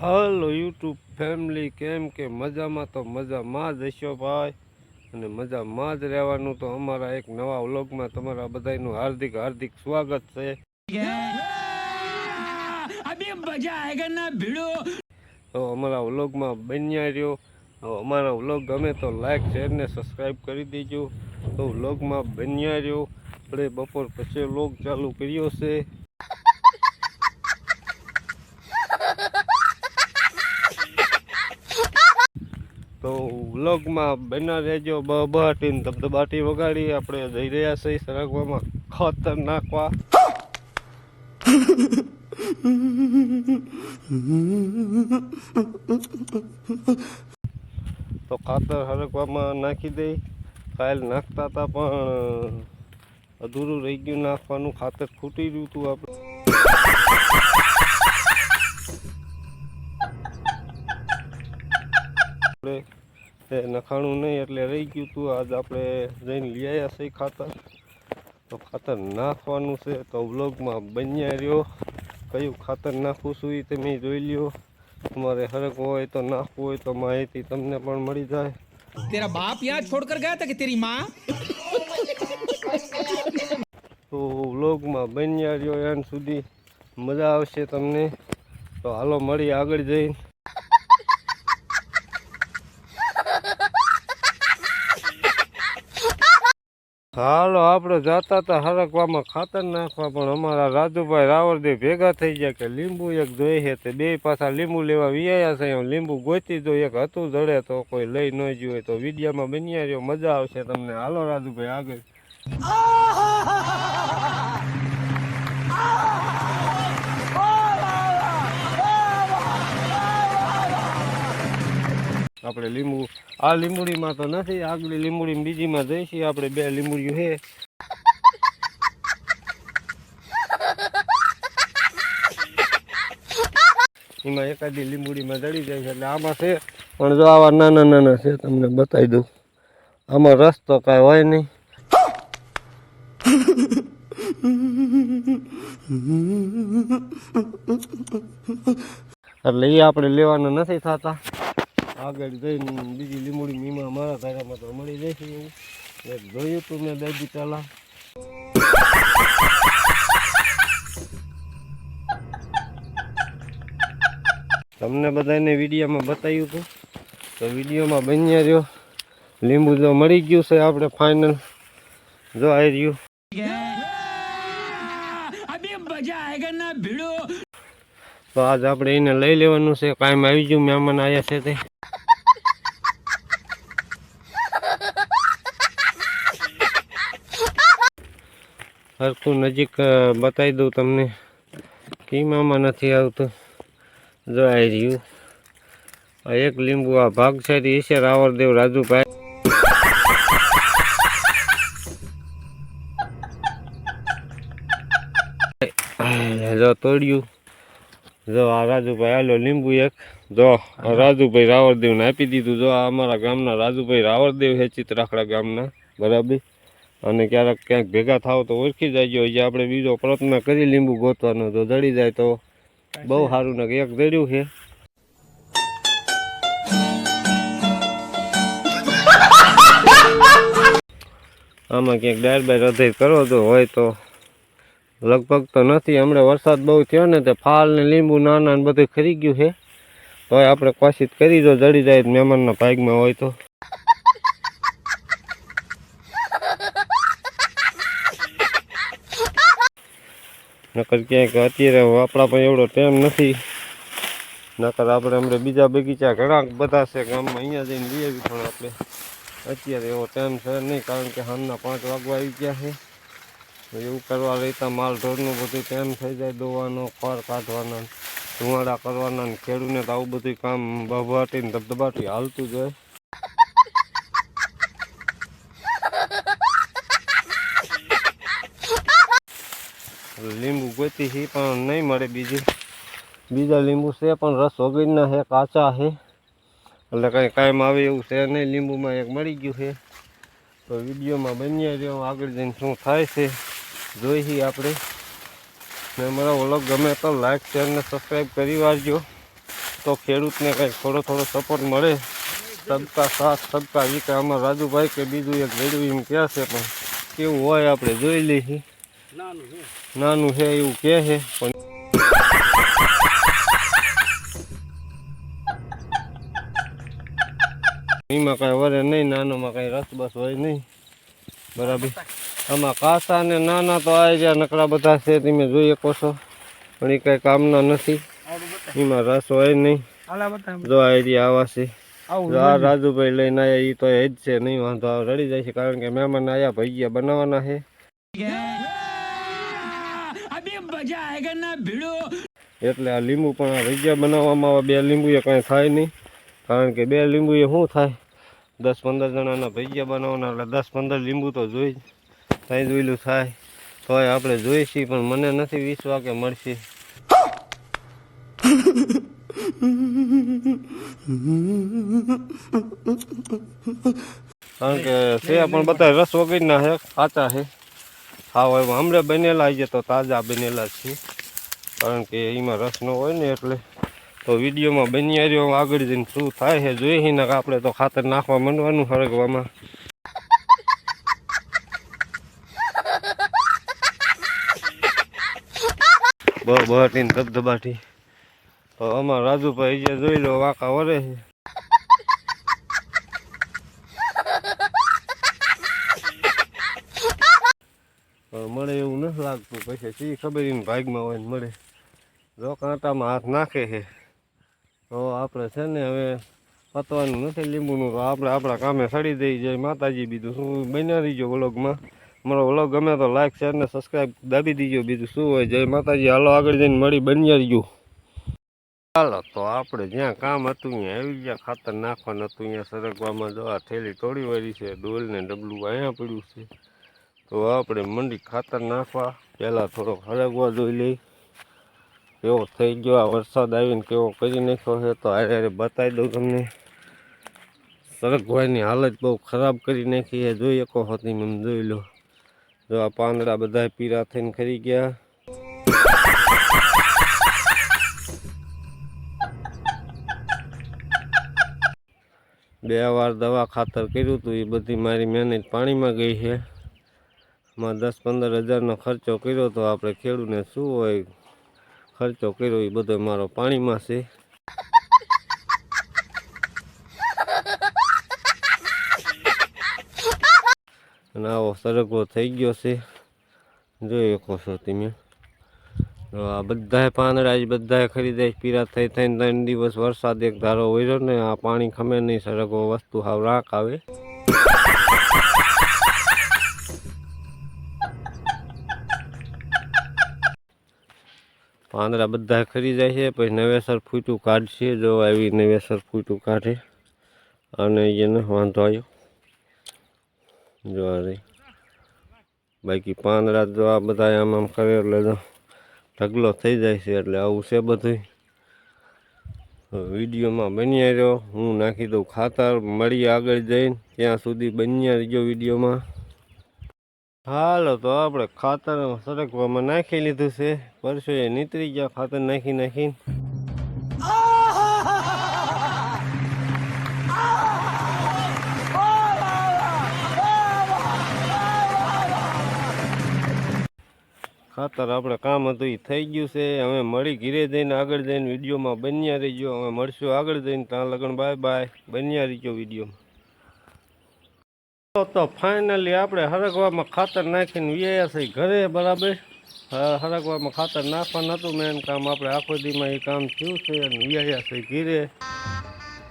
હાલો YouTube family, કેમ કે મજામાં તો મજામાં જ હશો ભાઈ, અને મજામાં જ રહેવાનું. તો અમારા એક નવા વ્લોગમાં તમારા બધાનું હાર્દિક હાર્દિક સ્વાગત છે. તો અમારા વ્લોગમાં બન્યા રહ્યો. તો અમારા વ્લોગ ગમે તો લાઈક શેર ને સબસ્ક્રાઈબ કરી દેજો. તો વ્લોગમાં બન્યા રહ્યો. આપણે બપોર પછી વ્લોગ ચાલુ કર્યો છે. તો વ્લોગમાં બના રહેજો. બહાટીને ધબધબાટી વગાડી આપણે જઈ રહ્યા છીએ સરગવામાં ખાતર નાખવા. તો ખાતર હરકવામાં નાખી દઈ. કાલ નાખતા હતા પણ અધૂરું રહી ગયું નાખવાનું. ખાતર ખૂટી ગયું હતું આપણે. નખાણું નહીં એટલે રહી ગયું હતું. આજ આપણે જઈને લઈ આવ્યા છીએ ખાતર. તો ખાતર નાખવાનું છે. તો વ્લોગમાં બન્યા રહ્યો. કયું ખાતર નાખવું છું એ તમે જોઈ લ્યો. તમારે હરકવું હોય તો નાખવું હોય તો માહિતી તમને પણ મળી જાય. તેરા બાપ યહાં છોડકર ગયા હતા કે તેરી માં? તો વ્લોગમાં બન્યા રહ્યો એન્ડ સુધી, મજા આવશે તમને. તો હાલો મળી આગળ જઈને. હાલો આપણે જતા હતા હરકવામાં ખાતર નાખવા, પણ અમારા રાજુભાઈ રાવરદેવ ભેગા થઈ ગયા કે લીંબુ એક જોઈએ છે. બે પાછા લીંબુ લેવા વિયાયા છે. લીંબુ ગોતી દો, એક હતું જડે તો કોઈ લઈ ન ગયું હોય. તો વિડીયોમાં બન્યા રહ્યો, મજા આવશે તમને. હાલો રાજુભાઈ આગળ. આપણે લીંબુ આ લીંબુડીમાં તો નથી, આગલી લીંબુડી બીજીમાં જઈશી. આપણે બે લીંબુડીઓ છે. એમાં એકાદી લીંબુડીમાં જડી જાય છે એટલે આમાં છે. પણ જો આવા નાના નાના છે, તમને બતાવી દઉં. આમાં રસ તો કાંઈ હોય નહીં. એટલે એ આપણે લેવાના નથી થતા. આગળ જઈને બીજી લીંબુડી મીમાં મારા ધારામાં તો મળી જશે. એવું એક જોયું તું મેં બે દી પહેલા. તમને બધાને વિડીયોમાં બતાવ્યું હતું. તો વિડીયોમાં બન્યા રહ્યો. લીંબુ જો મળી ગયું છે આપણે ફાઇનલ. જો આવી રહ્યું. તો આજ આપણે એને લઈ લેવાનું છે. કાયમ આવી ગયું, મહેમાન આવ્યા છે તે. હરખું નજીક બતાવી દઉં તમને. કીમામાં નથી આવતું. જો આવી રહ્યું. આ એક લીંબુ આ ભાગ છે છે રાવરદેવ રાજુભાઈ. જો તોડ્યું. જો આ રાજુભાઈ આલો લીંબુ એક. જો રાજુભાઈ રાવરદેવને આપી દીધું. જો આ અમારા ગામના રાજુભાઈ રાવરદેવ છે, ચિત્રાખડા ગામના, બરાબર. અને ક્યારેક ક્યાંક ભેગા થાવ તો ઓળખી જાય. હજી આપણે બીજો પ્રયત્ન કરી લીંબુ ગોતવાનો. જો જડી જાય તો બહુ સારું. ને એક જડ્યું છે. આમાં ક્યાંક ડાયર બાય હૃદય કરો તો હોય તો. લગભગ તો નથી. હમણાં વરસાદ બહુ થયો ને તે ફાલ ને લીંબુ નાના ને બધું ખરી ગયું છે. તો આપણે કોશિશ કરી દો, જડી જાય મહેમાનના ભાગમાં હોય તો. નકર ક્યાંક અત્યારે આપણા પણ એવડો ટાઈમ નથી. નકર આપણે હમણાં બીજા બગીચા ઘણા બધા છે ગામમાં, અહીંયા જઈને લઈ આવી. પણ આપણે અત્યારે એવો ટાઈમ છે નહીં, કારણ કે સાંજના 5 વાગવા આવી ગયા છે. એવું કરવા રહેતા માલ ઢોરનું બધું ટાઈમ થઈ જાય. દોવાનો, ખોર કાઢવાના, ધુવાડા કરવાના. ને ખેડૂને તો આવું બધું કામ બહબાટી ને ધબધબાટી હાલતું જ હોય. લીંબુ ગોતી છે પણ નહીં મળે. બીજા લીંબુ છે પણ રસ વગરના છે, કાચા છે. એટલે કંઈ કાયમ આવે એવું છે નહીં. લીંબુમાં એક મળી ગયું છે. તો વિડીયોમાં બન્યા રહ્યો. આગળ જઈને શું થાય છે જોઈ આપણે. ને અમારા વ્લોગ ગમે તો લાઈક શેર ને સબસ્ક્રાઈબ કરી વાળજો. તો ખેડૂતને કંઈક થોડો સપોર્ટ મળે. સબકા સાથ સબકા વિકાસ. આમાં રાજુભાઈ કે બીજું એક રેડું એમ કહે છે, પણ કેવું હોય આપણે જોઈ લઈએ. નાનું છે એવું કહે છે, પણ એમાં કાંઈ વરે નહીં, નાનામાં કાંઈ રસ બસ હોય નહીં. બરાબર. આમાં કાસા ને નાના તો આ રહ્યા નકરા બધા છે, તમે જોઈ શકો છો, પણ એ કાંઈ કામના નથી. એમાં રસ હોય નહીં. જો આ એરિયા આવા છે. આ રાજુભાઈ લઈને આવ્યા એ તો એ જ છે, નહીં વાંધો આવે, રડી જાય છે, કારણ કે મહેમાન આવ્યા ભજીયા બનાવવાના છે. એટલે આ લીંબુ પણ આ ભજીયા બનાવવામાં આવે. 2 લીંબુ એ કાંઈ થાય નહીં, કારણ કે 2 લીંબુ એ શું થાય, 10-15 જણાના ભજીયા બનાવવાના, એટલે 10-15 લીંબુ તો જોઈ થાય જોયેલું થાય. તો આપણે જોઈ છીએ, પણ મને નથી વિશ્વાસ કે મળશે. કારણ કે છે પણ બધા રસ વગરના છે, કાચા છે. ખાવા એમાં હમણાં બનેલા છે, તો તાજા બનેલા છે, કારણ કે એમાં રસ ન હોય ને એટલે. તો વિડીયોમાં બની રહ્યો, આગળ જઈને શું થાય છે જોઈએ ને. આપણે તો ખાતર નાખવા માંડવાનું હરગવામાં. બહટીને ધબધબાટી. તો અમારા રાજુભાઈ જે જોઈ લો વાંકા વરે છે. મળે એવું નથી લાગતું, પછી સી ખબર એને ભાગમાં હોય ને મળે. જો કાંટામાં હાથ નાખે છે તો આપણે છે ને હવે પતવાનું નથી લીંબુનું, તો આપણે આપણા કામે સડી દઈ. જય માતાજી. બીજું શું, બન્યા રહીજો વ્લોગમાં. મારો વ્લોગ ગમે તો લાઈક શેર ને સબસ્ક્રાઈબ દાબી દીજો. બીજું શું હોય. જય માતાજી. હાલો આગળ જઈને મળી બન્યા રહીજો. ચાલો તો આપણે જ્યાં કામ હતું ત્યાં આવી ગયા. ખાતર નાખવાનું હતું અહીંયા સરગવામાં. જો આ થેલી તોડી વાળી છે, ડોલ ને ડબલું અહીંયા પડ્યું છે. તો આપણે મંડી ખાતર નાખવા. પહેલાં થોડોક હરગવા જોઈ લઈ કેવો થઈ ગયો. આ વરસાદ આવીને કેવો કરી નાખ્યો છે, તો હારે બતાવી દઉં તમને. સરગવાની હાલત બહુ ખરાબ કરી નાખી છે, જોઈ શકો હતી મને જોઈ લો. જો આ પાંદડા બધા પીળા થઈને ખરી ગયા. બે વાર દવા ખાતર કર્યું હતું, એ બધી મારી મહેનત પાણીમાં ગઈ છે. માં 10-15 હજારનો ખર્ચો કર્યો તો આપણે ખેડૂતને શું હોય, ખર્ચો કર્યો એ બધો મારો પાણીમાં છે. અને આવો સરગવો થઈ ગયો છે, જોઈ શકો છો તમે. આ બધા પાંદડા જ બધા ખરીદાય પીરા થઈ થઈને 3 દિવસ વરસાદ એક ધારો વર્યો ને આ પાણી ખમે નહીં. સરગવો વસ્તુ હાવ રાખ આવે. પાંદડા બધા ખરી જાય છે, પછી નવેસર ફૂટું કાઢશે. જો આવી નવેસર ફૂટું કાઢે અને એને વાંધો આવ્યો. જો આ રહી. બાકી પાંદડા જો આ બધા આમ આમ કરે એટલે જો ઢગલો થઈ જાય છે. એટલે આવું છે બધું. વિડીયોમાં બન્યા રહ્યો. હું નાખી દઉં ખાતર. મળીએ આગળ જઈને, ત્યાં સુધી બન્યા રહીજો વિડીયોમાં. હાલો તો આપણે ખાતર સરગવામાં નાખી લીધું છે. પરસો એ નીતરી ગયા ખાતર નાખીને. ખાતર આપણે કામ હતું એ થઈ ગયું છે. હવે મળી ઘીરે જઈને આગળ જઈને વિડીયોમાં બન્યા રહીજો. હવે મળશું આગળ જઈને, ત્યાં લગન બાય બાય. બન્યા રહીજો વિડીયોમાં. તો ફાઇનલી આપણે હરગવામાં ખાતર નાખીને વ્યાયા છે ઘરે. બરાબર. હરગવામાં ખાતર નાખવાનું હતું મેન કામ. આપણે આખો દીમાં એ કામ થયું છે અને વ્યાયા છે ઘીરે.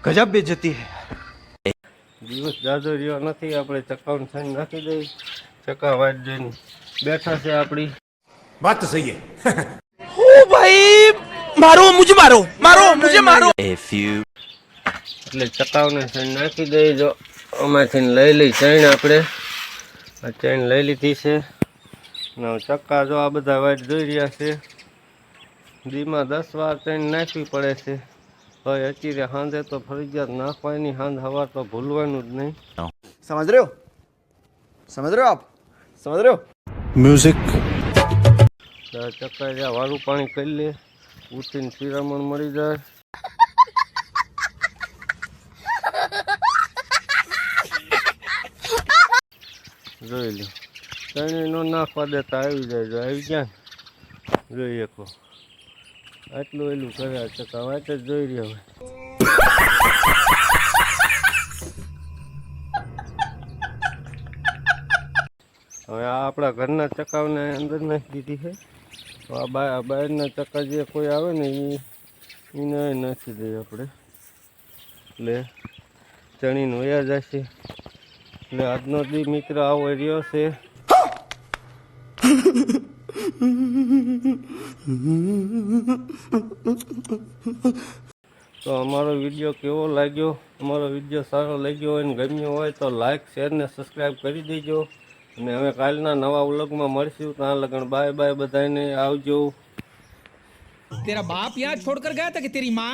गजब बेइज्जती है. દિવસ જાજો રહ્યો નથી. આપણે ચકાውን સાઈન નાખી દઈ. ચકા વાટ જઈને બેઠા છે આપણી. बात तो सही है. ओ भाई मारो मुझे मारो. એટલે ચકાવને સાઈન નાખી દઈ. જો આમાંથી લઈ લઈ ચૈન. આપણે આ ચૈન લઈ લીધી છે. ચક્કા જો આ બધા વાઇટ જોઈ રહ્યા છે. દીમાં 10 વાર ચૈન નાખવી પડે છે. હવે અત્યારે સાંજે તો ફરજિયાત નાખવાની. સાંજ સવાર તો ભૂલવાનું જ નહીં. समझ रहे हो आप समझ रहे हो. म्यूजिक. ચક્કા જ્યાં વાળું પાણી કરી લે, ઉઠીને શિરામણ મળી જાય. જોઈ લો ચણી નો નાખવા દેતા આવી જાય જો આવી ગયા ને જોઈ શકો આટલું એલું કર્યા ચકા વાત જ જોઈ રહ્યા હવે આ આપણા ઘરના ચકાવને અંદર નાખી દીધી છે તો આ બહારના ચક્કા જે કોઈ આવે ને એને નાખી દઈએ આપણે એટલે ચણીનો વયા જશે એટલે આજનો દી મિત્ર આવો રહ્યો છે તો અમારો વિડીયો કેવો લાગ્યો અમારો વિડીયો સારો લાગ્યો હોય ને ગમ્યો હોય તો લાઈક શેર ને સબસ્ક્રાઈબ કરી દેજો અને હવે કાલના નવા વ્લોગમાં મળશું ત્યાં લગન બાય બાય બધાને આવજો तेरा बाप यहाँ छोड़कर गया था कि तेरी माँ